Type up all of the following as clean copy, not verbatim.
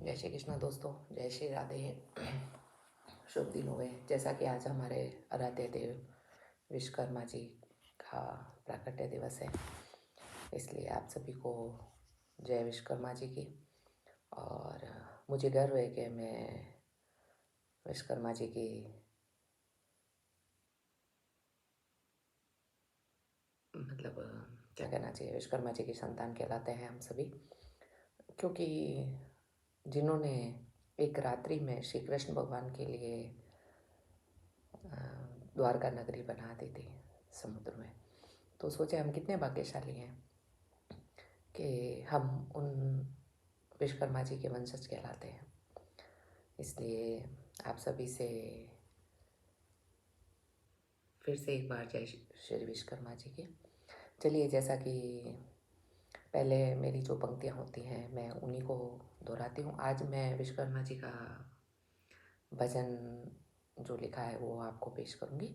जय श्री कृष्ण दोस्तों, जय श्री राधे। शुभ दिन हुए। जैसा कि आज हमारे आराध्य देव विश्वकर्मा जी का प्राकट्य दिवस है, इसलिए आप सभी को जय विश्वकर्मा जी की। और मुझे गर्व है कि मैं विश्वकर्मा जी की क्या कहना चाहिए, विश्वकर्मा जी की संतान कहलाते हैं हम सभी, क्योंकि जिन्होंने एक रात्रि में श्री कृष्ण भगवान के लिए द्वारका नगरी बना दी थी समुद्र में। तो सोचे हम कितने भाग्यशाली हैं कि हम उन विश्वकर्मा जी के वंशज कहलाते हैं। इसलिए आप सभी से फिर से एक बार जय श्री विश्वकर्मा जी की। चलिए, जैसा कि पहले मेरी जो पंक्तियाँ होती हैं मैं उन्हीं को दोहराती हूँ। आज मैं विश्वकर्मा जी का भजन जो लिखा है वो आपको पेश करूँगी।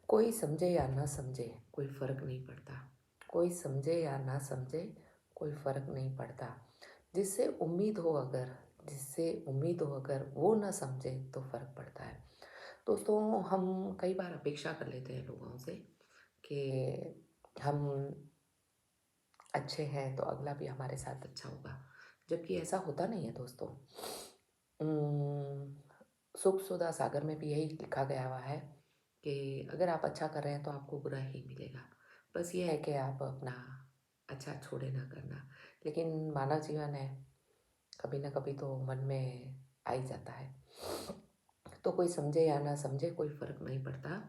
कोई समझे या ना समझे कोई फ़र्क नहीं पड़ता, कोई समझे या ना समझे कोई फ़र्क नहीं पड़ता, जिससे उम्मीद हो अगर वो ना समझे तो फ़र्क पड़ता है। दोस्तों, हम कई बार अपेक्षा कर लेते हैं लोगों से कि हम अच्छे हैं तो अगला भी हमारे साथ अच्छा होगा, जबकि ऐसा होता नहीं है दोस्तों। सुख सुधा सागर में भी यही लिखा गया हुआ है कि अगर आप अच्छा कर रहे हैं तो आपको बुरा ही मिलेगा। बस ये है कि आप अपना अच्छा छोड़े ना करना। लेकिन मानव जीवन है, कभी ना कभी तो मन में आ ही जाता है। तो कोई समझे या ना समझे कोई फ़र्क नहीं पड़ता,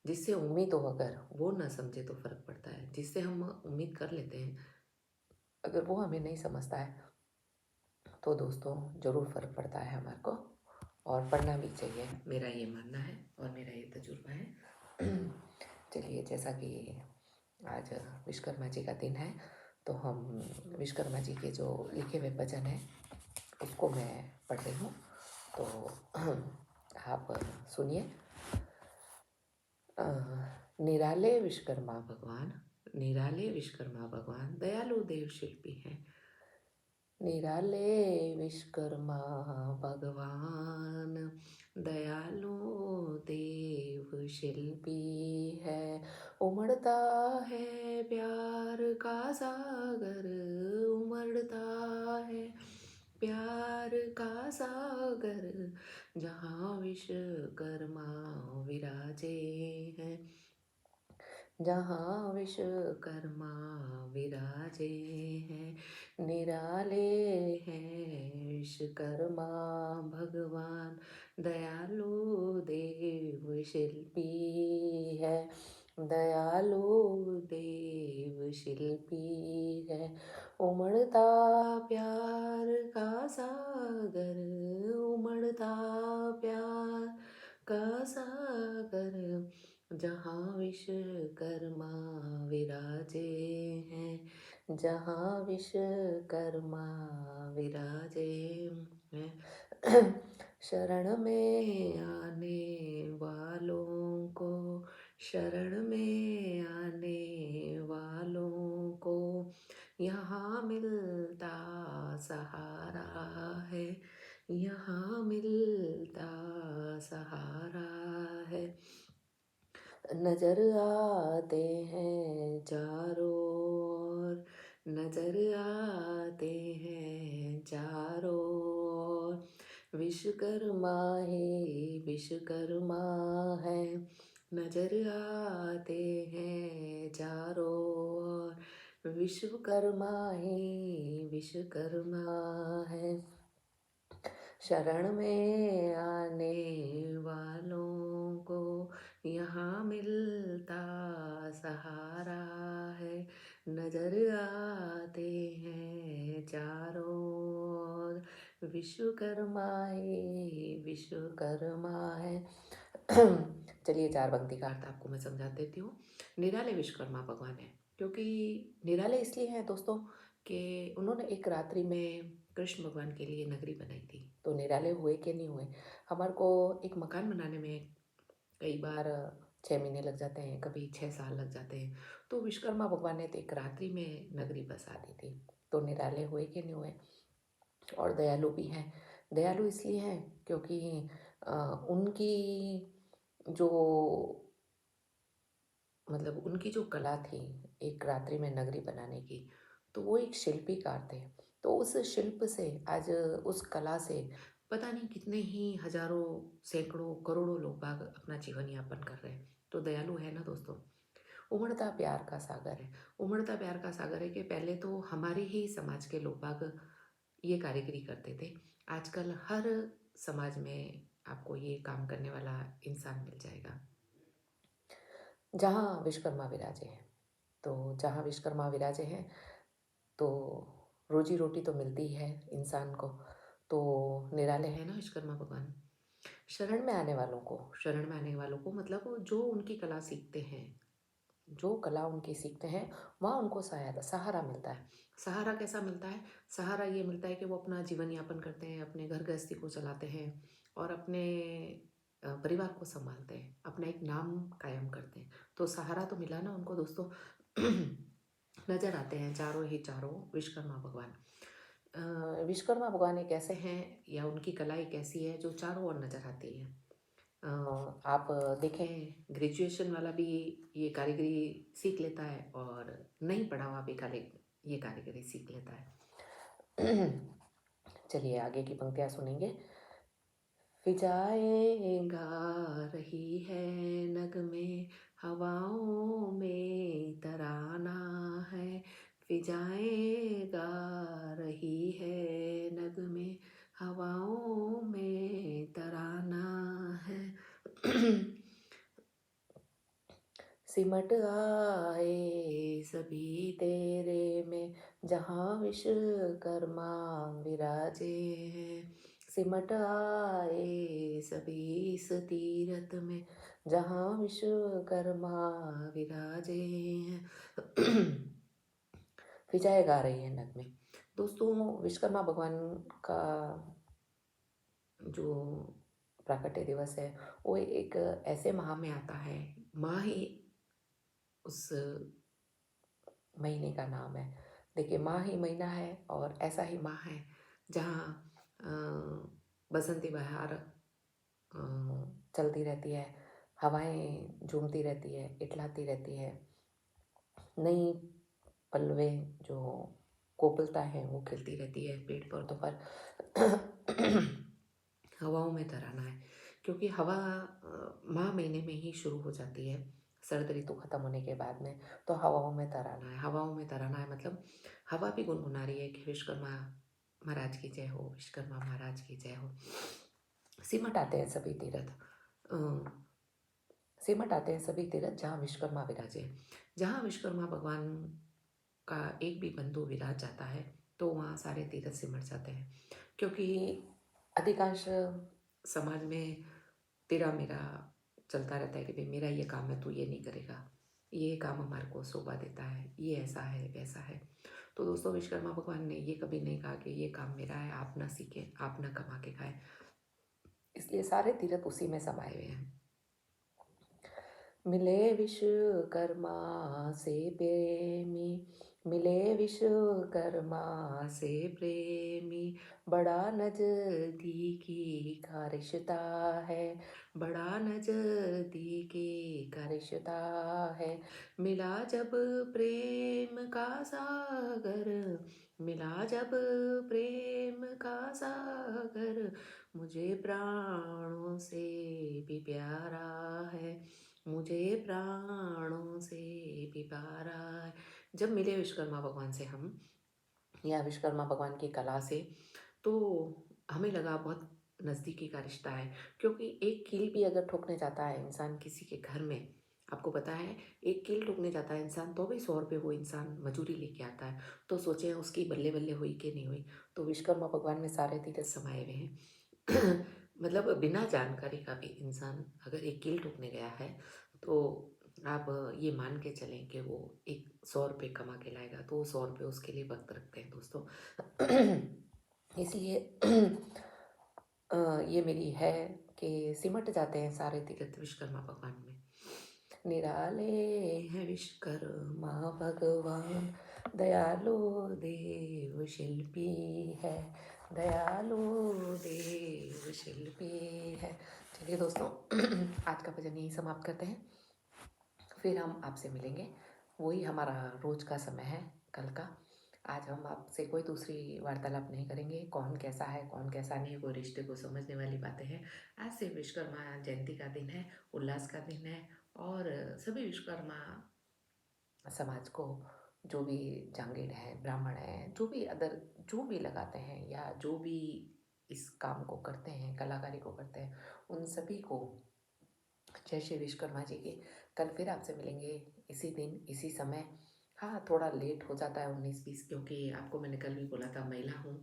जिससे उम्मीद हो अगर वो ना समझे तो फ़र्क पड़ता है। जिससे हम उम्मीद कर लेते हैं, अगर वो हमें नहीं समझता है तो दोस्तों ज़रूर फ़र्क पड़ता है हमारे को, और पढ़ना भी चाहिए, मेरा ये मानना है और मेरा ये तजुर्बा है। चलिए, जैसा कि आज विश्वकर्मा जी का दिन है तो हम विश्वकर्मा जी के जो लिखे हुए भजन हैं उसको मैं पढ़ रही हूँ, तो आप सुनिए। निराले विश्वकर्मा भगवान, निराले विश्वकर्मा भगवान दयालु देव शिल्पी हैं। निराले विश्वकर्मा भगवान दयालु देव शिल्पी है। उमड़ता है प्यार का सागर, उमड़ता है प्यार का सागर, जहाँ विश्वकर्मा विराजे हैं, जहाँ विश्वकर्मा विराजे हैं। निराले हैं विश्वकर्मा भगवान दयालु देव शिल्पी है, दयालु देव शिल्पी है। उमड़ता प्यार का सागर, उमड़ता प्यार का सागर, जहाँ विश्वकर्मा विराजे हैं, जहाँ विश्वकर्मा विराजे हैं। शरण में आने वालों को, शरण में आने वालों को यहाँ मिलता सहारा है, यहाँ मिलता सहारा है। नजर आते हैं चारों ओर, नजर आते हैं चारों ओर, विश्वकर्मा ही विश्वकर्मा है। नजर आते हैं चारों ओर, विश्वकर्मा ही विश्वकर्मा है। शरण में आने वालों को यहाँ मिलता सहारा है। नजर आते हैं चारों ओर, विश्वकर्मा ही विश्वकर्मा है। चलिए, चार पंक्ति का अर्थ आपको मैं समझा देती हूँ। निराले विश्वकर्मा भगवान है, क्योंकि निराले इसलिए हैं दोस्तों कि उन्होंने एक रात्रि में कृष्ण भगवान के लिए नगरी बनाई थी। तो निराले हुए कि नहीं हुए? हमारे को एक मकान बनाने में कई बार 6 महीने लग जाते हैं, कभी 6 साल लग जाते हैं। तो विश्वकर्मा भगवान ने तो एक रात्रि में नगरी बसा दी थी। तो निराले हुए कि नहीं हुए? और दयालु भी हैं। दयालु इसलिए हैं क्योंकि अ, उनकी जो उनकी जो कला थी, एक रात्रि में नगरी बनाने की, तो वो एक शिल्पीकार थे। तो उस शिल्प से आज उस कला से पता नहीं कितने ही हज़ारों, सैकड़ों, करोड़ों लोग बाग अपना जीवन यापन कर रहे हैं। तो दयालु है ना दोस्तों। उमड़ता प्यार का सागर है। उमड़ता प्यार का सागर है कि पहले तो हमारे ही समाज के लोग बाग ये कारीगरी करते थे। आजकल हर समाज में आपको ये काम करने वाला इंसान मिल जाएगा। जहाँ विश्वकर्मा विराजे हैं, तो जहाँ विश्वकर्मा विराजे हैं, तो रोजी रोटी तो मिलती है इंसान को। तो निराले हैं ना विश्वकर्मा भगवान। शरण में आने वालों को मतलब जो उनकी कला सीखते हैं, जो कला उनकी सीखते हैं, वहाँ उनको सहारा मिलता है। सहारा कैसा मिलता है? सहारा ये मिलता है कि वो अपना जीवन यापन करते हैं, अपने घर गृहस्थी को चलाते हैं और अपने परिवार को सँभालते हैं, अपना एक नाम कायम करते हैं। तो सहारा तो मिला ना उनको दोस्तों। नज़र आते हैं चारों ही चारों विश्वकर्मा भगवान। विश्वकर्मा भगवान एक ऐसे हैं या उनकी कला एक ऐसी है जो चारों ओर नज़र आती है। अ, आप देखें, ग्रेजुएशन वाला भी ये कारीगरी सीख लेता है और नहीं पढ़ा हुआ भी ये कारीगरी सीख लेता है। चलिए आगे की पंक्तियाँ सुनेंगे। फिजाएं गा रही है नगमे, हवाओं में तराना है। फिजाएं गा रही है नगमे, हवाओं में तराना है। सिमट आए सभी तेरे में, जहाँ विश्वकर्मा विराजे हैं। सिमट आए सभी इस तीरथ में, जहाँ विश्वकर्मा विराजे हैं। फिजाएं गा रही है नग में। दोस्तों, विश्वकर्मा भगवान का जो प्राकट्य दिवस है, वो एक ऐसे माह में आता है। माह ही उस महीने का नाम है। देखिए, माह ही महीना है और ऐसा ही माह है जहाँ बसंती बहार चलती रहती है, हवाएं झूमती रहती है, इठलाती रहती है, नई पल्लवे जो कोपलता है वो खिलती रहती है पेड़ पौधों पर। हवाओं में तराना है क्योंकि हवा माह महीने में ही शुरू हो जाती है, शरद ऋतु खत्म होने के बाद में। तो हवाओं में तराना है, हवाओं में तराना है मतलब हवा भी गुनगुना रही है कि विश्वकर्मा महाराज की जय हो, विश्वकर्मा महाराज की जय हो। सिमट आते हैं सभी तीरथ, सिमट आते हैं सभी तीरथ जहाँ विश्वकर्मा विराजे। जहाँ विश्वकर्मा भगवान का एक भी बंधु विराज जाता है तो वहाँ सारे तीरथ सिमट जाते हैं। क्योंकि अधिकांश समाज में तेरा मेरा चलता रहता है कि भाई मेरा ये काम है, तू ये नहीं करेगा, ये काम हमारे को शोभा देता है, ये ऐसा है वैसा है। तो दोस्तों, विश्वकर्मा भगवान ने ये कभी नहीं कहा कि ये काम मेरा है, आप ना सीखें, आप ना कमा के खाएं। इसलिए सारे तीरथ उसी में समाये हुए हैं। मिले विश्वकर्मा से प्रेमी, मिले विश्वकर्मा से प्रेमी, बड़ा नजदीकी का रिश्ता है, बड़ा नजदीकी का रिश्ता है। मिला जब प्रेम का सागर, मिला जब प्रेम का सागर, मुझे प्राणों से भी प्यारा है, मुझे प्राणों से भी प्यारा है। जब मिले विश्वकर्मा भगवान से हम, या विश्वकर्मा भगवान की कला से, तो हमें लगा बहुत नज़दीकी का रिश्ता है। क्योंकि एक कील भी अगर ठोकने जाता है इंसान किसी के घर में, आपको पता है, एक कील ठोकने जाता है इंसान तो भी 100 रुपये वो इंसान मजूरी लेके आता है। तो सोचें उसकी बल्ले बल्ले हुई कि नहीं हुई। तो विश्वकर्मा भगवान में सारे तीरथ समाये हुए हैं। मतलब बिना जानकारी का भी इंसान अगर एक कील ठोकने गया है तो आप ये मान के चलें कि वो एक 100 रुपये कमा के लाएगा, तो वो 100 रुपये उसके लिए वक्त रखते हैं दोस्तों। इसलिए ये मेरी है कि सिमट जाते हैं सारे तीर्थ विश्वकर्मा भगवान में। निराले हैं विश्वकर्मा भगवान, दयालु देव शिल्पी है, दयालु देव शिल्पी है। चलिए दोस्तों, आज का भजन यहीं समाप्त करते हैं। फिर हम आपसे मिलेंगे। वही हमारा रोज का समय है कल का। आज हम आपसे कोई दूसरी वार्तालाप नहीं करेंगे। कौन कैसा है, कौन कैसा नहीं है, कोई रिश्ते को समझने वाली बातें हैं। आज से विश्वकर्मा जयंती का दिन है, उल्लास का दिन है। और सभी विश्वकर्मा समाज को, जो भी जांगीड़ है, ब्राह्मण है, जो भी अदर जो भी लगाते हैं या जो भी इस काम को करते हैं, कलाकारी को करते हैं, उन सभी को जय श्री विश्वकर्मा जी की। कल फिर आपसे मिलेंगे इसी दिन इसी समय। हाँ, थोड़ा लेट हो जाता है 19-20, क्योंकि आपको मैंने कल भी बोला था महिला हूँ,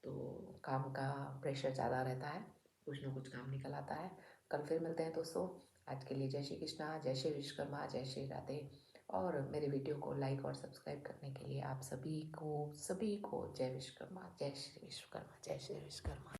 तो काम का प्रेशर ज़्यादा रहता है, कुछ ना कुछ काम निकल आता है। कल फिर मिलते हैं दोस्तों। आज के लिए जय श्री कृष्णा, जय श्री विश्वकर्मा, जय श्री राधे। और मेरे वीडियो को लाइक और सब्सक्राइब करने के लिए आप सभी को जय विश्वकर्मा, जय श्री विश्वकर्मा, जय श्री विश्वकर्मा।